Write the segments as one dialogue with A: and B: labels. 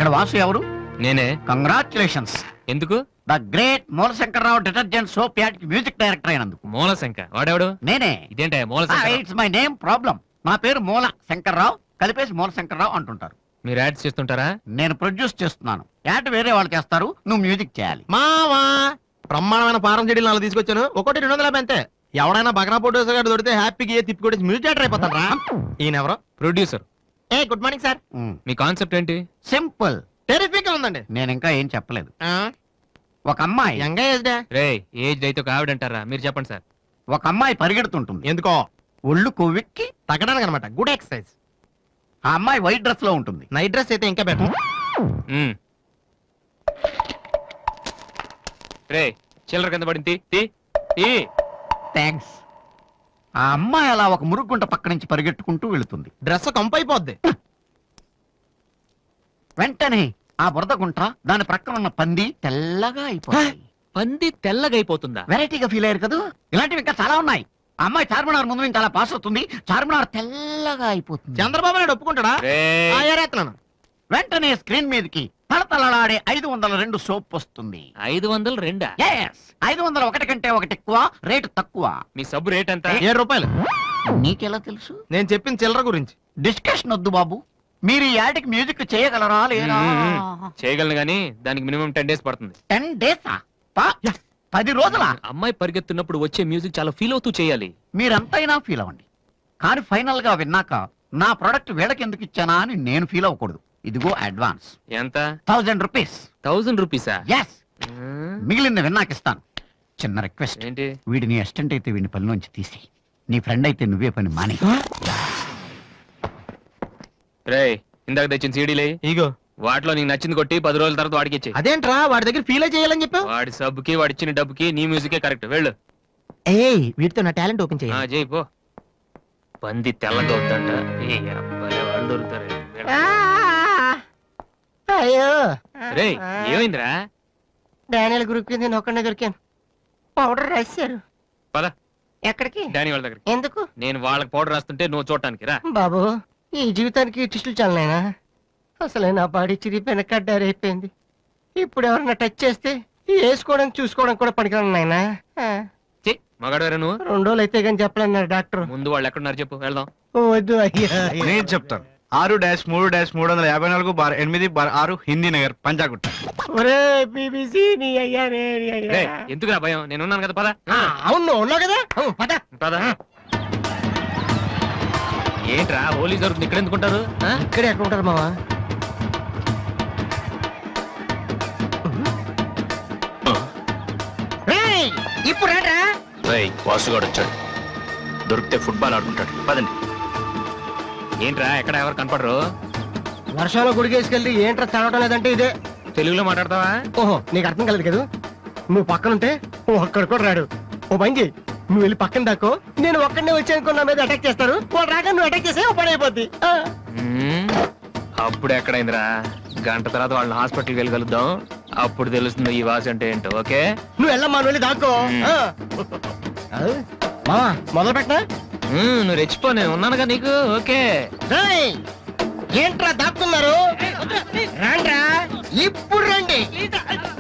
A: ఇక్కడ వాసు ఎవరు?
B: నేనే.
A: కంగ్రాచులేషన్స్.
B: ఎందుకు?
A: The great Moolashankararao detergent soap ad కి మ్యూజిక్ డైరెక్టర్ అయినందుకు.
B: మూలశంక వాడెవడు?
A: నేనే.
B: ఇదేంటే మూలశంక?
A: It's my name problem. నా పేరు మూల శంకర్రావు, కలిపేసి మూలశంకర్రావు అంటుంటారు.
B: మీరు యాడ్స్ చేస్తుంటారా?
A: నేను ప్రొడ్యూస్ చేస్తున్నాను. యాడ్ వేరే వాళ్ళు చేస్తారు, నువ్వు మ్యూజిక్ చేయాలి.
C: మావా బ్రహ్మాండమైన పారం చెడీలు 4 తీసుకొచ్చాను. ఒకటి 250 అంతే. ఎవడైనా బగ్రా ఫోటోస్ గారు దొరికితే హ్యాపీగా తిప్పి కొట్టేసి మ్యూజిక్ డైరెక్టర్ అయిపోతాను రా. ఈయన ఎవరో
B: producer.
C: A good morning sir.
B: Me concept ఏంటి?
A: సింపుల్,
C: టెరిఫిక్ ఉందండి.
A: నేను ఇంకా ఏం చెప్పలేదు. ఒక అమ్మాయి
C: యంగ్ ఏజ్
B: రే ఏజ్ అయితే ఒక ఆవిడ అంటారా? మీరు చెప్పండి సార్.
A: ఒక అమ్మాయి పరిగెడుతుంటుంది.
C: ఎందుకో?
A: ఒళ్ళు కొవ్వెక్కి
C: తగ్గడానికి అనమాట. Good exercise.
A: ఆ అమ్మాయి వైట్ డ్రెస్ లో ఉంటుంది.
C: నైట్ డ్రెస్ అయితే ఇంకా బెటర్.
B: రే చిల్లర కింద పడింది.
A: థ్యాంక్స్. ఆ అమ్మాయి అలా ఒక మురుగుంట పక్క నుంచి పరిగెట్టుకుంటూ వెళుతుంది.
C: డ్రెస్ కంపు అయిపోద్ది.
A: వెంటనే ఆ బురద గుంట, దాని ప్రక్కన ఉన్న పంది తెల్లగా అయిపోతుంది.
B: పంది తెల్లగా అయిపోతుందా?
A: వెరైటీగా ఫీల్ అయ్యారు కదా. ఇలాంటివి ఇంకా చాలా ఉన్నాయి. ఆ అమ్మాయి చార్మినార్ ముందు నుంచి అలా పాస్ అవుతుంది, చార్మినార్ తెల్లగా అయిపోతుంది.
C: చంద్రబాబు నాయుడు ఒప్పుకుంటాడా? ఏరేస్తున్నాను.
A: వెంటనే స్క్రీన్ మీదకి తలతలలాడే 502 సోప్ వస్తుంది.
B: 502?
A: Yes, 501 కంటే ఒకటి ఎక్కువ, రేటు తక్కువ.
B: మీ సబ్బు రేట్ ఎంత?
C: 7 రూపాయలు.
A: నీకెలా తెలుసు?
C: నేను చెప్పిన చిల్లర గురించి.
A: డిస్కషన్ వద్దు బాబు. మీరు ఈ యాడ్కి మ్యూజిక్ చేయగలరా లేదా?
B: చేయగలను గానీ దానికి మినిమం 10 days పడుతుంది.
A: 10 days? 10 రోజుల?
B: అమ్మాయి పరిగెత్తున్నప్పుడు వచ్చే మ్యూజిక్ చాలా ఫీల్ అవుతూ చేయాలి.
A: మీరంతైనా ఫీల్ అవ్వండి, కానీ ఫైనల్ గా విన్నాక నా ప్రొడక్ట్ వీళ్ళకి ఎందుకు ఇచ్చానా అని నేను ఫీల్ అవ్వకూడదు. ఇదిగో అడ్వాన్స్.
B: ఎంత?
A: 1000 రూపీస్.
B: 1000 రూపీసా?
A: ఎస్. మిగిలింది విన్నాక ఇస్తాను. చిన్న రిక్వెస్ట్.
B: ఏంటి?
A: వీడిని అసిస్టెంట్ అయితే వీడిని పనిలోంచి తీసి, నీ ఫ్రెండ్ అయితే నువ్వే పని మాని.
B: రే ఇందాక తెచ్చిన సీడీలే
C: ఇగో.
B: వాటిలో నీకు నచ్చింది కొట్టి 10 రోజుల తర్వాత వాడికి ఇచ్చే.
C: అదేంట్రా వాడి దగ్గర ఫీల్ చేయాలని చెప్పావు?
B: వాడి సబ్బుకి వాడి ఇచ్చిన డబ్బుకి నీ మ్యూజికే కరెక్ట్. వెళ్ళు.
C: ఏయ్ వీటితో నా టాలెంట్ ఓపెన్ చేయాలి.
B: చేయి పో. పంది తెల్లగా అవుతుంట. వాళ్ళు దొరుకుతారు.
C: అయ్యో
B: రే ఏమైందిరా?
C: డానియల్ గ్రూప్ కింద నేను ఒక్కడే దొరికాను. పౌడర్ రాశారు.
B: పద.
C: ఎక్కడికి?
B: డానీ వాళ్ళ దగ్గరికి.
C: ఎందుకు?
B: నేను వాళ్ళకి పౌడర్ రాస్తుంటే నువ్వు చూడటానికి రా.
C: బాబు ఈ జీవితానికి టిస్టులు చాలనైనా. అసలే నా బాడీ చిరిగిపోయిన కడ్డారైపోయింది. ఇప్పుడు ఎవరన్నా టచ్ చేస్తే వేసుకోవడం చూసుకోవడం కూడా పనికిరాను నాయనా.
B: మగాడు నువ్వు.
C: 2 రోజులు అయితే కానీ చెప్పలేన్నారు డాక్టర్.
B: ముందు వాళ్ళు ఎక్కడున్నారు చెప్పు, వెళ్దాం.
C: వద్దు అయ్యా.
D: నేను చెప్తాను. 6-3-350-8/6 హిందీ నగర్ పంజాగుట్ట.
C: ఒరే బీబీసీ నీ అయ్యా రే నీ అయ్యా.
B: రే ఎందుకురా భయం, నేను ఉన్నాను కదా. పద.
C: అవును ఉన్నావు కదా. పద
B: పద. ఏంట్రా హోలీ జరుగుతుంది ఇక్కడ ఎందుకుంటారు?
C: ఇక్కడే ఎక్కడ ఉంటారు మావా? ఇప్పుడు రా.
B: వాసుగాడు వచ్చాడు. దొరికితే ఫుట్బాల్ ఆడుకుంటాడు. పదండి. ఏంట్రా ఎక్కడ ఎవరు కనపడరు?
C: వర్షంలో గుడికేసుకెళ్ళి ఏంట్రా చదవటం లేదంటే ఇదే.
B: తెలుగులో మాట్లాడతావా?
C: ఓహో నీకు అర్థం కలదు కదా. నువ్వు పక్కనుంటే ఒక్కడ కూడా రాడు. ఓ బంగి నువ్వు వెళ్ళి పక్కన దాకో. నేను ఒక్కడనే వచ్చానుకో నా మీద అటాక్ చేస్తారు. వాళ్ళు రాక నువ్వు అటాక్ చేసే పని అయిపోద్ది.
B: అప్పుడు ఎక్కడైందిరా? గంట తర్వాత వాళ్ళని హాస్పిటల్కి వెళ్ళగలుగుతాం. అప్పుడు తెలుస్తుంది ఈ వాసి అంటే ఏంటో. ఓకే
C: నువ్వు వెళ్ళమ్మా, నువ్వు వెళ్ళి దాకో. మావా మొదలు పెట్టనా?
B: నువ్వు రెచ్చిపో, నేను ఉన్నానుగా నీకు. ఓకే
C: ఏంట్రా దాక్కున్నారు? రండ్రా ఇప్పుడు రండి.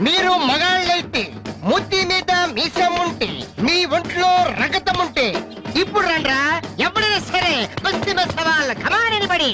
C: మీరు మగాళ్ళైతే ముద్ది మీద మీసం ఉంటే, మీ ఒంట్లో రగతం ఉంటే ఇప్పుడు రండ్రా. ఎవరైనా సరే కుస్తీ సవాల్ కమానని పడి.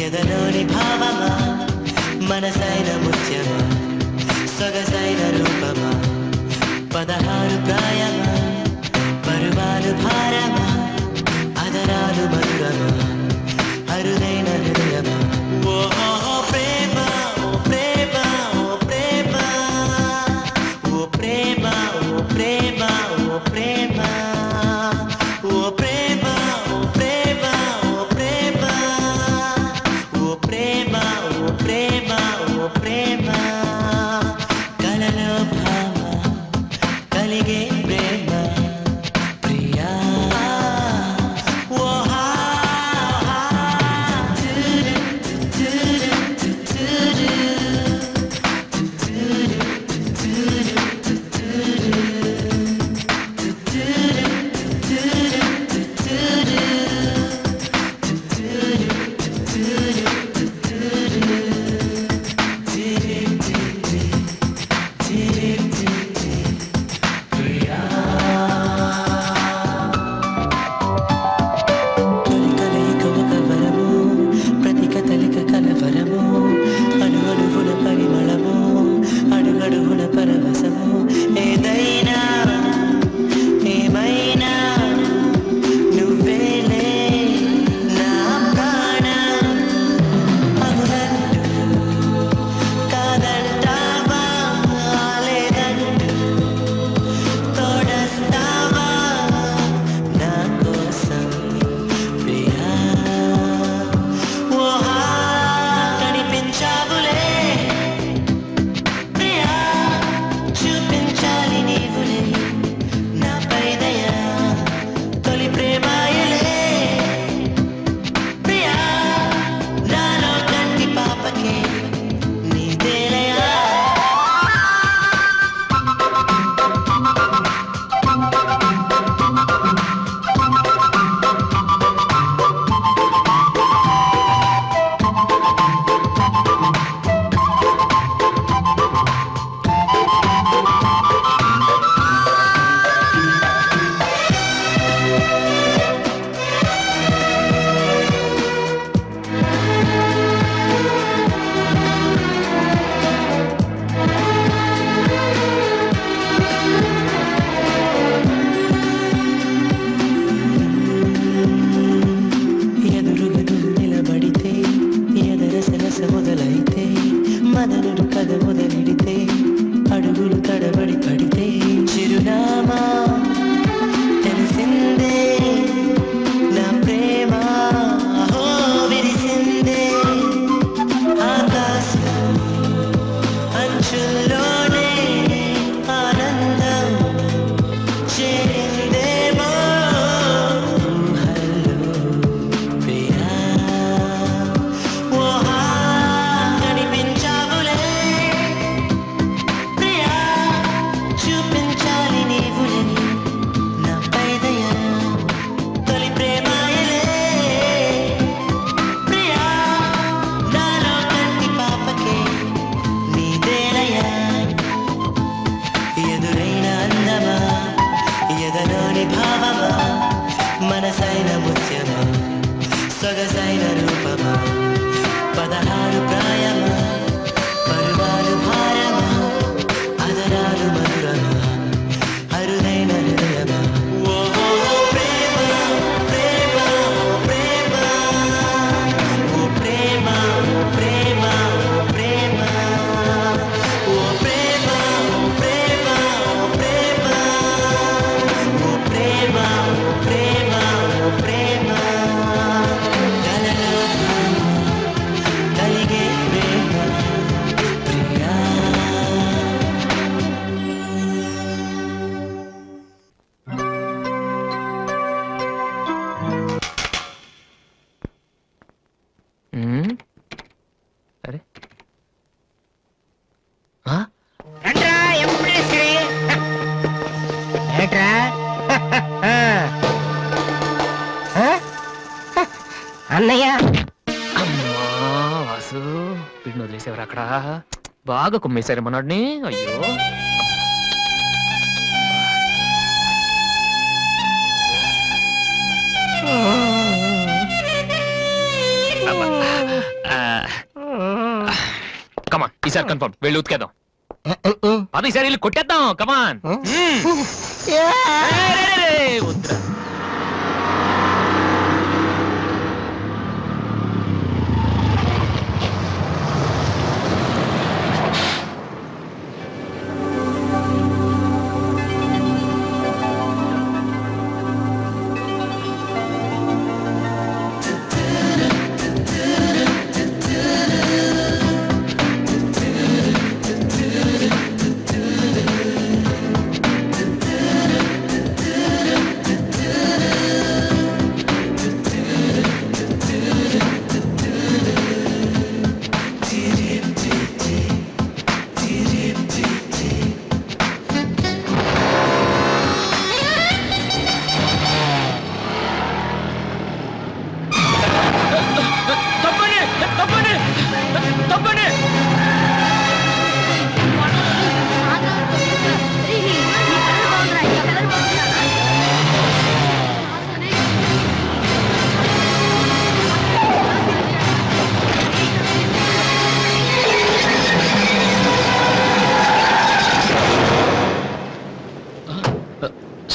E: ఎదలోని భావమా మనసైన ముత్యమా సొగసైన రూపమా 16 ప్రాయమా పరువాలు భారమా అదరాలు మధురమా అరుదైన హృదయమా ఓ ప్రేమ ఓ ప్రేమ ఓ ప్రేమ ఓ ప్రేమ ఓ ప్రేమ ఓ ప్రేమ ఓ ప్రేమ ఓ ప్రేమ ఓ ప్రేమ ఓ ప్రేమ ఓ ప్రేమ ఓ ప్రేమ కలలో భామ కలిగే ప్రేమ ప్రియా ఓహా తొలి కలయిక ఒక వరము ప్రతి కదలిక కలవరము అణు అణువున పరిమళము అడుగడుగున పరవశము ఏదైనా ఏమైనా నువ్వేలే నా ప్రాణం అవునంటూ కాదంటావా లేదంటూ తోడస్తావా నా కోసం ప్రియా ఓహా కనిపించావులే ప్రియా చూపించాలి నీవులే నాపై దయా తొలి ప్రేమాయలే ప్రియా నాలో కంటి పాపకే నీదేలయా ఎదురుగా నువ్వు నిలబడితే ఎదరసరస మొదలైతే మదనుడు కథ మొదలెడితే అడుగులు తడబడి పడితే చిరునామా తెలిసిందే నా ప్రేమ అహో విరిసిందే ఆకాశం అంచుల్లోనే ఆనందం చేరిందేమో ఊహల్లో ప్రియా ఓహా కనిపించావులే ప్రియా చూపించాలి నీవులే నాపై దయా తొలి ప్రేమాయలే ప్రియా నాలో కంటి పాపకే నీదేలయా ఎదురైన అందమా ఎదలోని భావమా మనసైన ముత్యమా సొగసైన రూపమా 16 ప్రాయమా పరువాలు భారమా అదరాలు మధురమా అరుదైన హృదయమా ఓ ప్రేమ ప్రేమ ప్రేమ ఓ ప్రేమ ఓ ప్రేమ ఓ ప్రేమ ఓ ప్రేమ ఓ ప్రేమ ఓ ప్రేమ ఓ ప్రేమ ఓ ప్రేమ ఓ ప్రేమ కలలో కలిగే ప్రేమ ప్రియా
B: అరే
C: రండ్రా ఎంప్రెస్రీ ఏట్రా అన్నయ్య
B: అమ్మా వాసు వీడిని వదిలేసేవారు అక్కడ బాగా కుమ్మేశారు మనోడిని అయ్యో ఈసారి కన్ఫర్మ్ వెళ్ళి ఉతికేద్దాం అది ఈసారి వెళ్ళి కొట్టేద్దాం కమాన్ వద్దురా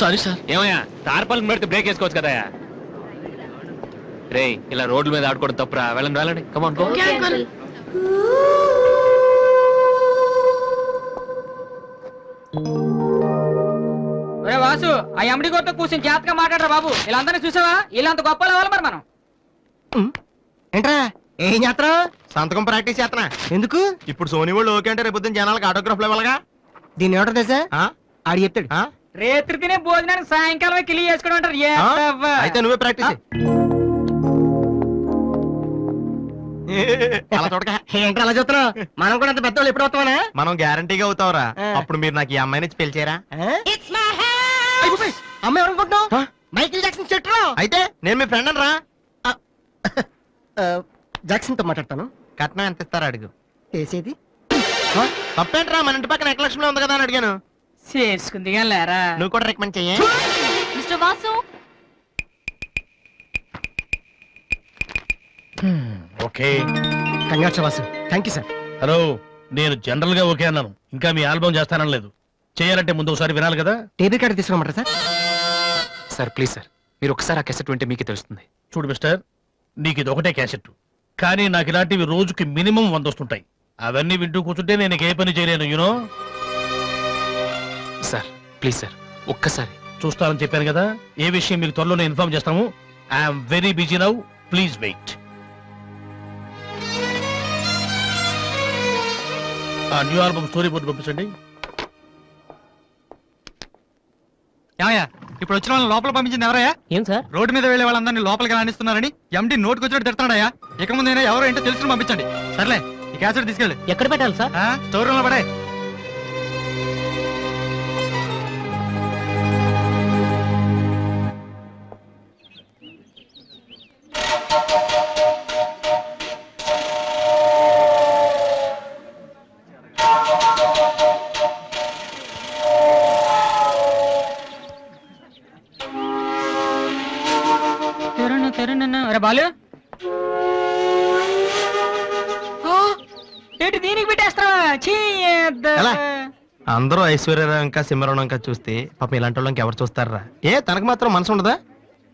D: సారీ సార్.
B: ఏమయ్యా తార్పాలను పెడితే బ్రేక్ వేసుకోవచ్చు కదా రే ఇలా రోడ్ల మీద ఆడుకోవడం తప్పురా వెళ్ళండి వెళ్ళండి కమాన్ గో
F: ఒరే వాసు ఆ ఎమ్డి గోతో కూర్చొని జాగ్రత్తగా మాట్లాడరా బాబు వీళ్ళందరినీ చూసావా వీళ్ళంత గొప్పలు అవ్వాలి మరి మనం
C: ఏంట్రా ఏం చేస్తున్నావు?
D: సంతకం ప్రాక్టీస్ చేస్తున్నా.
C: ఎందుకు?
D: ఇప్పుడు సోనీ వాళ్ళు ఓకే అంటే రేపు జనాలకు ఆటోగ్రాఫ్లు ఇవ్వాలగా.
C: దీన్ని ఏమంటారు తెలుసా? ఆడు చెప్తాడు.
F: రేత్రి తినే భోజనానికి సాయంకాలం కిలి చేసుకోవడం అంటారు ఏ అవ్వ.
D: అయితే నువ్వే ప్రాక్టీస్ అలా చూడక.
C: ఏంట్రా అలా చూస్తున్నావు? మనం కూడా అంత పెద్దవాళ్ళు ఎప్పుడు అవుతామనా?
D: మనం గ్యారంటీగా అవుతావురా. అప్పుడు మీరు నాకు ఈ అమ్మాయిని ఇచ్చి పెళ్లి చేయరా?
C: అమ్మ ఎవరనుకుంటున్నావు? మైకిల్ జాక్సన్ చెట్టు.
D: అయితే నేను మీ ఫ్రెండ్ రా.
C: జాక్సన్ తో మాట్లాడతాను.
D: కట్నం ఎంత ఇస్తారా అడుగు.
C: చేసేది
D: తప్పేంట్రా, మన ఇంటి పక్కన ఎక్లక్ష్మిలో ఉంది కదా అని అడిగాను.
F: చేసుకుంది కానీ లేరా
D: నువ్వు కూడా రికమెండ్ చెయ్యి.
G: Mister Vasu
H: okay.
C: Congrats Vasu. Thank you sir.
H: Hello, నేను జనరల్ గా ఓకే అన్నాను, ఇంకా మీ ఆల్బమ్ చేస్తానని లేదు. చేయాలంటే ముందు ఒకసారి వినాలి కదా.
C: టేబుల్ కార్డు తీసుకోమంటారా సార్?
B: సార్ ప్లీజ్ సార్ మీరు ఒకసారి ఆ కెసెట్ వింటే మీకే తెలుస్తుంది.
H: చూడు మిస్టర్, నీకు ఇది ఒకటే క్యాసెట్, కానీ నాకు ఇలాంటివి రోజుకి మినిమం 100 వస్తుంటాయి. అవన్నీ వింటూ కూర్చుంటే నేను ఏ పని చేయలేను. యూనో.
B: సార్ ప్లీజ్ సార్ ఒక్కసారి
H: చూస్తానని చెప్పాను కదా. ఏ విషయం మీకు త్వరలోనే ఇన్ఫార్మ్ చేస్తాము. I'm very busy now, please wait. ఆ న్యూ ఆల్బమ్ స్టోరీ బోర్డు పంపించండి.
D: ఇప్పుడు వచ్చిన వాళ్ళని లోపల పంపించింది ఎవరయ్యా?
F: ఏం సార్
D: రోడ్డు మీద వెళ్లే వాళ్ళందరినీ లోపలికి రాణిస్తున్నారని ఎండి నోటుకు వచ్చినట్టు తిడతాడయ్యా. ఇక ముందు ఎవరో ఏంటో తెలుసుకుని పంపించండి. సర్లే, ఈ క్యాసెట్ తీసుకెళ్ళి
F: ఎక్కడ పెట్టాలి సార్?
D: స్టోర్ రూమ్ లో పడే.
F: అరే బాలు ఏంటి దీనికి పెట్టేస్తావా?
D: ఎలా? అందరూ ఐశ్వర్యరావు ఇంకా సింహరావు ఇంకా చూస్తే పాపం ఇలాంటి వాళ్ళకి ఎవరు చూస్తారా? ఏ తనకు మాత్రం మనసు ఉండదా?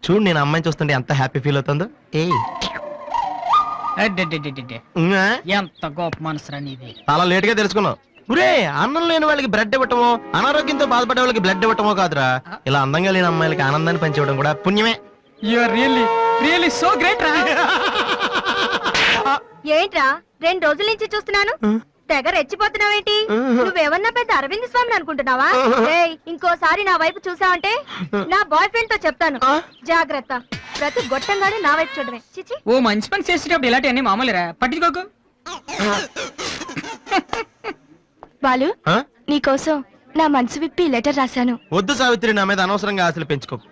D: చూడు, నేను అమ్మాయిని చూస్తుంటే ఎంత హ్యాపీ ఫీల్ అవుతుందో.
F: ఎంత గొప్ప మనసురా నీది.
D: చాలా లేట్ గా తెలుసుకున్నావు. ఒరే, అన్నం లేని వాళ్ళకి బ్రెడ్ ఇవ్వటమో, అనారోగ్యంతో బాధపడే వాళ్ళకి బ్లడ్ ఇవ్వటమో కాదురా, ఇలా అందంగా లేని అమ్మాయిలకి ఆనందాన్ని పంచివ్వడం కూడా పుణ్యమే.
F: You are really so great రా.
G: ఏంట్రా 2 రోజుల నుంచి చూస్తున్నాను తెగ రెచ్చిపోతున్నావేంటి? నువ్వేమన్నా పెద్ద అరవింద్ స్వామిని అనుకుంటున్నావా? ఏయ్, ఇంకోసారి నా వైపు చూసావంటే నా బాయ్ ఫ్రెండ్ తో చెప్తాను. జాగ్రత్త. ప్రతి గొట్టంగానే నా వైపు చూడమే. చిచి.
F: ఓ మంచి పని చేసేటప్పుడు ఇలాంటివన్నీ మామూలురా, పట్టించుకోకు.
G: బాలు,
D: ఆ?
G: నీకోసం నా మనసు విప్పి లెటర్ రాశాను.
D: వద్దు సావిత్రి, నా మీద అనవసరంగా ఆశలు పెంచుకోకు.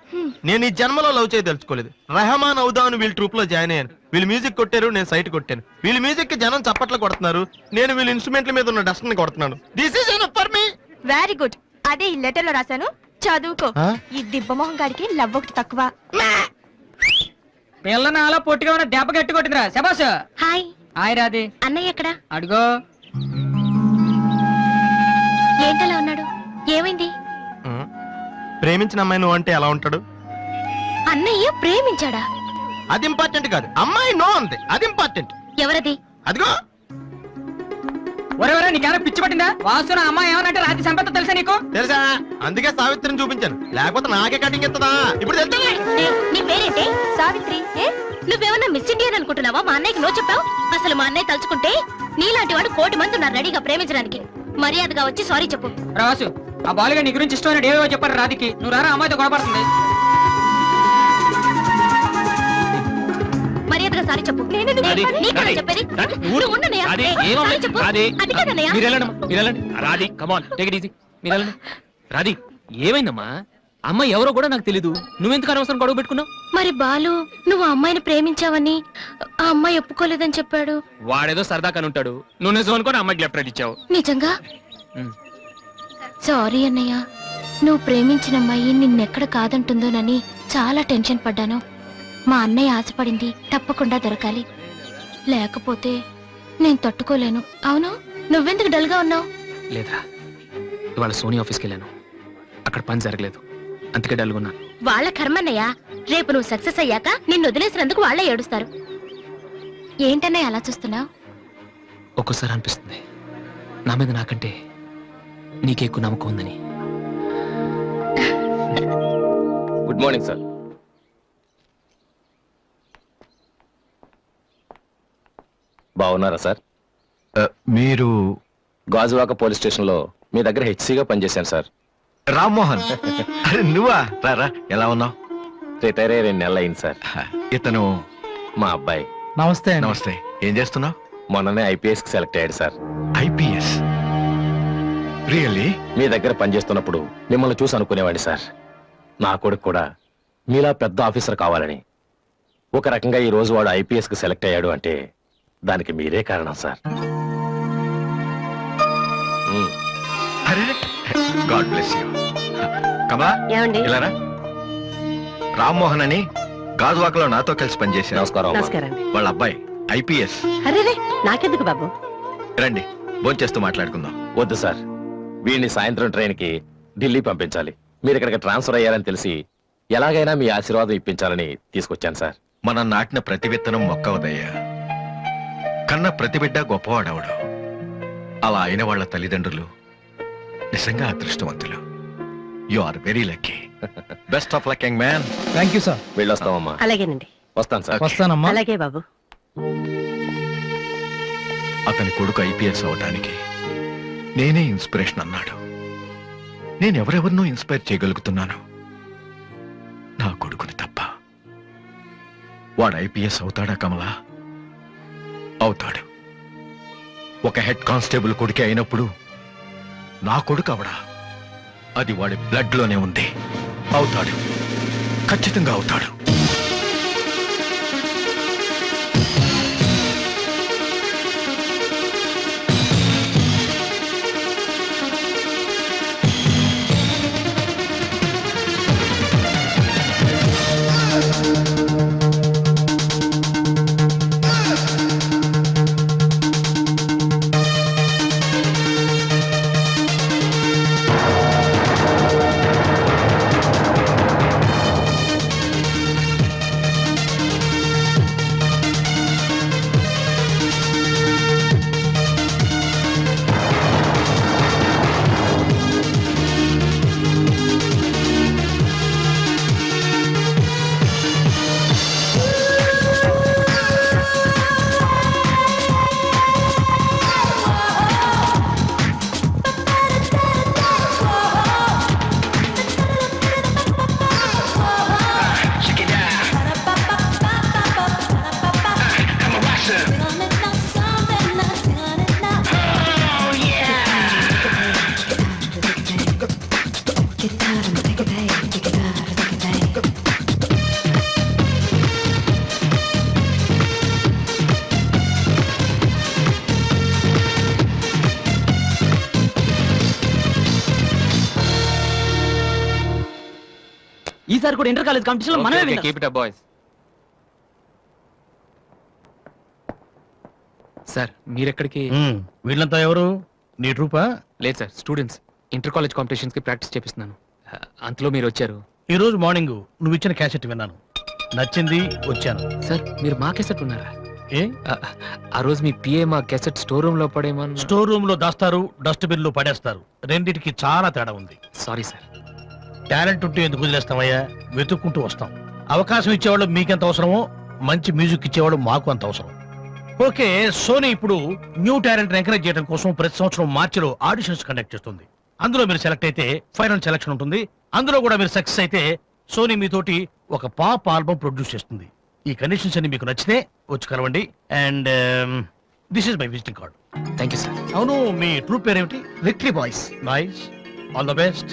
D: నేను ఈ జన్మలో లవ్ చేయ తెలుసుకోలేదు. రెహమాన్ అవుదాను వీళ్ళ ట్రూప్ లో జాయిన్ అయ్యాను. వీళ్ళు మ్యూజిక్ కొట్టారు, నేను సైట్ కొట్టాను. వీళ్ళ మ్యూజిక్ కి జనం చప్పట్లు కొడుతున్నారు, నేను వీళ్ళ ఇన్స్ట్రుమెంట్ల మీద ఉన్న డస్ట్ ని కొడుతున్నాను. This is enough for me.
G: Very good. అదే ఈ లెటర్ లో రాశాను, చదువుకో.
D: ఆ?
G: ఈ దిబ్బమోహం గాడికి లవ్ ఒకటి తక్కువ.
F: పిల్లని అలా పొట్టిగా ఉన్న దెబ్బ గట్టి కొట్టిందిరా శబాష్.
G: హాయ్
F: హాయ్ రాది.
G: అన్నయ్య ఎక్కడా?
F: అడుగో
D: ప్రేమించిన అమ్మాయి నువ్వు అంటే ఎలా ఉంటాడు?
G: అన్నయ్య ప్రేమించాడా?
D: అది ఇంపార్టెంట్ కాదు, అమ్మాయి నో అంతే, అది ఇంపార్టెంట్.
G: ఎవరది?
D: అదిగో
F: ఒరే నీకేమైనా పిచ్చి పట్టిందా? వాసు నా అమ్మాయి ఏమనంటే రాత్రి సంపద తెలుసా నీకు?
D: తెలుసా, అందుకే సావిత్రిని చూపించాను, లేకపోతే నాకే కటింగ్ ఎత్తదా. ఇప్పుడు తెలుసా?
G: నీ పేరేంటి? సావిత్రి. నువ్వేమన్నా మిస్ ఇండియన్ అనుకుంటున్నావా? మా అన్నయ్యకి నో చెప్పావు. అసలు మా అన్నయ్య తలుచుకుంటే నీలాంటి వాడు 1,000,000 మంది ఉన్నారు రెడీగా ప్రేమించడానికి. మర్యాదగా వచ్చి సారీ చెప్పు.
F: రా వాసు, ఆ బాలుగా నీ గురించి ఇష్టమైన ఏవో చెప్పారు రాధికి. నువ్వు రారా, అమ్మాయితో గొడవపడుతుంది.
G: మర్యాదగా సారీ చెప్పు. నీకేనా చెప్పేది? నువ్వు ఉండనయ్యా. సారీ చెప్పు. అది కాదన్నయ్యా.
B: Radhi come on take it easy. మీరు వెళ్ళండి. రాధి ఏమైందమ్మా? అమ్మాయి ఎవరో కూడా నాకు తెలీదు, నువ్వెందుకు అనవసరం గొడవ పెట్టుకున్నావు?
G: మరి బాలు నువ్వు ఆ అమ్మాయిని ప్రేమించావని ఆ అమ్మాయి ఒప్పుకోలేదని చెప్పాడు.
B: వాడేదో సరదా కని ఉంటాడు, నువ్వు నిజం అనుకోని అమ్మాయికి లెఫ్ట్ రైట్ ఇచ్చావు.
G: నిజంగా?
B: ఉమ్.
G: సారీ అన్నయ్య, నువ్వు ప్రేమించిన అమ్మాయి నిన్నెక్కడ కాదంటుందోనని చాలా టెన్షన్ పడ్డాను. మా అన్నయ్య ఆశపడింది తప్పకుండా దొరకాలి, లేకపోతే నేను తట్టుకోలేను. అవును, నువ్వెందుకు డల్ గా ఉన్నావు?
B: లేదురా, ఇవాళ సోనీ ఆఫీస్కి వెళ్ళాను, అక్కడ పని జరగలేదు, అందుకే డల్గా ఉన్నాను.
G: వాళ్ళ కర్మన్నయ్య, రేపు నువ్వు సక్సెస్ అయ్యాక నిన్ను వదిలేసినందుకు వాళ్ళే ఏడుస్తారు. ఏంటన్నయ్య అలా చూస్తున్నావు?
B: ఒక్కోసారి అనిపిస్తుంది నా మీద నాకంటే నీకే ఎక్కువ నమ్మకం ఉందని. Good morning sir. బాగున్నారా సార్?
I: మీరు
B: గాజువాక పోలీస్ స్టేషన్ లో మీ దగ్గర హెచ్సిగా పనిచేశాను సార్.
I: రామ్మోహన్? అరే నువ్వా? రారా, ఎలా ఉన్నావు?
B: రిటైర్ అయ్యి 2 నెలలు అయింది సార్.
I: ఇతను
B: మా అబ్బాయి.
D: నమస్తే.
I: నమస్తే. ఏం చేస్తున్నావు?
B: మొన్ననే ఐపీఎస్ కి సెలెక్ట్ అయ్యాడు సార్.
I: ఐపీఎస్? రియల్లీ?
B: మీ దగ్గర పనిచేస్తున్నప్పుడు మిమ్మల్ని చూసి అనుకునేవాడి సార్, నా కొడుకు కూడా మీలా పెద్ద ఆఫీసర్ కావాలని. ఒక రకంగా ఈ రోజు వాడు ఐపీఎస్ కి సెలెక్ట్ అయ్యాడు అంటే దానికి మీరే కారణం సార్.
I: అరే గాడ్ బ్లెస్ యూ. కమలా, ఇలారా. రామ్మోహన్ అని గాజువాకలో నాతో కలిసి పనిచేశారు.
B: నమస్కారం.
I: వాళ్ళ అబ్బాయి ఐపీఎస్.
G: నాకెందుకు బాబు?
I: రండి, భోంచేస్తూ మాట్లాడుకుందాం.
B: వద్దు సార్, వీడిని సాయంత్రం ట్రైన్ కి ఢిల్లీ పంపించాలి. మీరు ఇక్కడికి ట్రాన్స్ఫర్ అయ్యారని తెలిసి ఎలాగైనా మీ ఆశీర్వాదం ఇప్పించాలని తీసుకొచ్చాను సార్.
I: మనం నాటిన ప్రతి విత్తనం మొక్కవదయ్యా. కన్న ప్రతి బిడ్డ గొప్పవాడవడు. అలా అయిన వాళ్ళ తల్లిదండ్రులు నిజంగా అదృష్టవంతులు. You are very lucky. Best of luck young man.
D: Thank you sir.
B: వెళ్ళొస్తామమ్మా.
G: అలాగేనండి.
B: వస్తాను సార్.
D: వస్తానమ్మా.
G: అలాగే బాబు.
I: అతని కొడుకు ఐపీఎస్ అవడానికి నేనే ఇన్స్పిరేషన్ అన్నాడు. నేను ఎవరెవరినో ఇన్స్పైర్ చేయగలుగుతున్నాను, నా కొడుకుని తప్ప. వాడు ఐపీఎస్ అవుతాడా కమలా? అవుతాడు. ఒక హెడ్ కానిస్టేబుల్ కొడుకే అయినప్పుడు నా కొడుకు అవడా? అది వాడి బ్లడ్ లోనే ఉంది. అవుతాడు, ఖచ్చితంగా అవుతాడు.
F: ఈసారి కూడా ఇంటర్ కాలేజ్ కాంపిటీషన్ మనమే విన్నాం.
B: Keep it up boys. Sir మీరెక్కడికి?
H: వీళ్ళంతా ఎవరు? నీ ట్రూపా?
B: లేదు sir, students. Inter college competitions కి ప్రాక్టీస్ చేపిస్తున్నాను.
J: అంతలో మీరు వచ్చారు.
H: ఈ రోజు మార్నింగ్ నువ్వు ఇచ్చిన క్యాసెట్ విన్నాను, నచ్చింది, వచ్చాను.
J: సార్ మీరు మా కెసెట్ ఉన్నారా?
H: ఏ
J: ఆ రోజు మీ పిఏ మా కెసెట్ స్టోర్ రూమ్ లో పడేమన్నా.
H: స్టోర్ రూమ్ లో దాస్తారు, డస్ట్బిన్ లో పడేస్తారు. రెండిటికి చాలా తేడా ఉంది.
J: Sorry sir.
H: టాలెంట్ ఉంటే ఎందుకు వదిలేస్తామయ్యా, వెతుక్కుంటూ వస్తాం. అవకాశం ఇచ్చేవాళ్ళు మీకెంత అవసరమో మంచి మ్యూజిక్ ఇచ్చేవాళ్ళు మాకు అంత అవసరం. ఓకే, సోనీ ఇప్పుడు న్యూ టాలెంట్ ఎంకరేజ్ చేయడం కోసం ప్రతి సంవత్సరం మార్చిలో ఆడిషన్స్ కండక్ట్ చేస్తుంది. అందులో మీరు సెలెక్ట్ అయితే ఫైనల్ సెలక్షన్ ఉంటుంది. అందులో కూడా మీరు సక్సెస్ అయితే సోనీ మీతోటి ఒక పాప్ ఆల్బమ్ ప్రొడ్యూస్ చేస్తుంది. ఈ కండిషన్స్ అన్ని మీకు నచ్చితే వచ్చి కలవండి. And this is my visiting card.
J: Thank you sir.
H: అవును, మీ ట్రూప్ పేరేమిటి?
C: Victory boys.
H: Nice, all the best.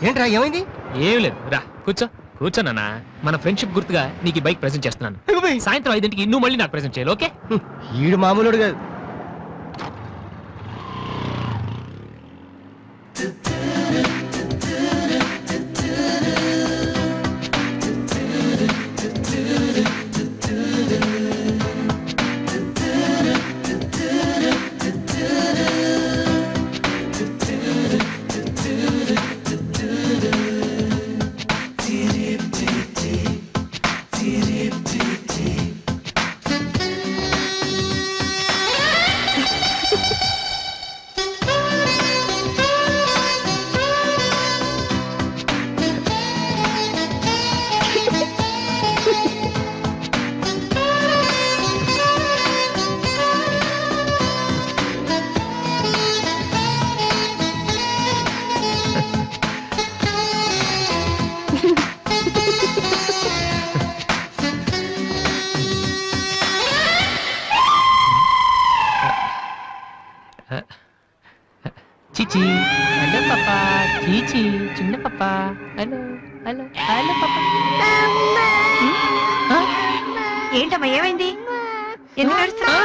C: ఏంట్రా ఏమైంది?
J: ఏం లేదు, రా కూర్చో. కూర్చోనా, మన ఫ్రెండ్షిప్ గుర్తుగా నీకు ఈ బైక్ ప్రెజెంట్ చేస్తున్నాను. సాయంత్రం 5ంటికి నువ్వు మళ్ళీ నాకు ప్రెజెంట్ చేయాలి, ఓకే?
C: ఈడు మామూలుడు కాదు.
J: చీచి, హలో పాపా. చీచి, చిన్న పాపా. హలో హలో హలో పాపా.
G: ఏంటమ్మా ఏమైంది? ఎందుకు ఏడుస్తున్నావ్?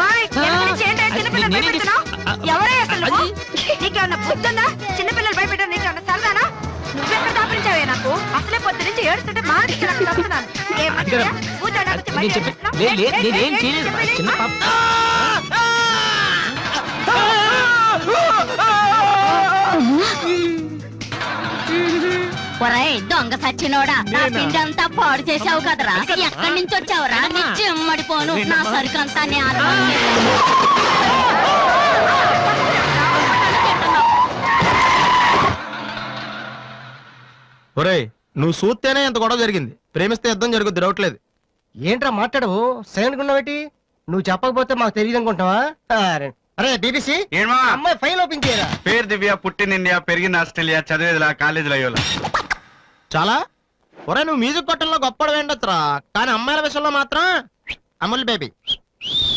G: ఓయ్, ఎందుకు నుంచి ఏంటి చిన్నపిల్లలు భయపెడుతున్నావ్? ఎవరే అసలు నువ్వు? నీకేమన్నా బుద్ధుందా? చిన్నపిల్లలు భయపెట్టడం నీకేమన్నా సరదానా? నువ్వెక్కడ దాపరించావే నాకు? అసలే పొద్దు నుంచి ఏడుస్తుంటే మానేసి నాకు తప్పుతున్నాను. ఏమంటారా? కూర్చోడానికి వచ్చి మళ్ళీ ఏడుస్తున్నావ్?
J: నేనేం చేయలేదు, చిన్న పాప.
G: ఒరేయ్ దొంగ సచ్చినోడా, నా పిండి అంతా పాడు చేసావు కదరా. ఎక్కడి నుంచి వచ్చావురా? నీ చెమ్మడిపోను, నా సరుకంతా
D: ఒరేయ్, నువ్వు చూస్తేనే ఎంత గొడవ జరిగింది. ప్రేమిస్తే యుద్ధం జరుగుద్ది, డౌట్ లేదు.
C: ఏంట్రా మాట్లాడవు? సైలెంట్ ఉన్నావేటి? నువ్వు చెప్పకపోతే మాకు తెలియదు అనుకుంటావా? అరే బీబీసీ,
K: ఏమా
C: అమ్మాయి ఫైల్ ఓపెన్ చేయరా.
K: పేరు దివ్య, పుట్టిన ఇండియా, పెరిగిన ఆస్ట్రేలియా, చదివేదిలా కాలేజీలో అయ్యోలా.
D: చాలా ఒరే, నువ్వు మ్యూజిక్ కొట్టంలో గొప్పడు వేండొచ్చురా, కానీ అమ్మాయిల విషయంలో మాత్రం అమూల్ బేబీ.